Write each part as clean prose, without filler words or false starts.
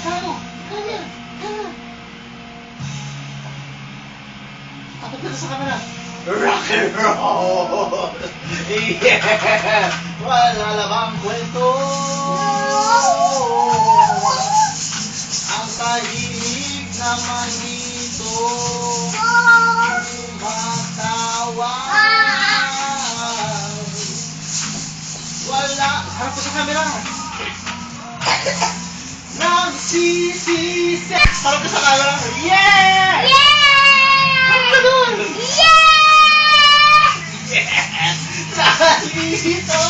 Kano? Kanya! Kano? Tapos ka sa camera. Rock and roll! Yeah! Wala labang kwento! Ang tahimik naman dito matawa. Wala. Harap ko sa camera. Nagsisisi. Harap ko sa camera. Yeah! Yeah! Harap ka dun. Yeah! Yes! Nalito!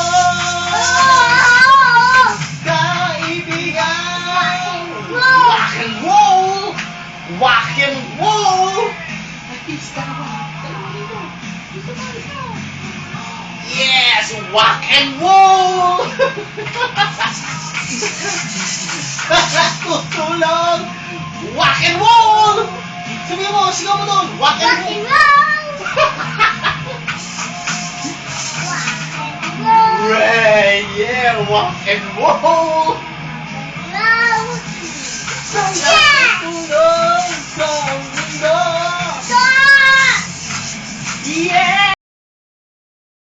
Kaibigan! Rock and roll! Rock and roll! Ay, kids, dalawa. Dalawa dito. Dito tayo, dito. Yes! Rock and roll! Tutulong! Rock and roll! Sabihin mo, sigaw mo doon. Rock and roll! Right, yeah, rock and roll!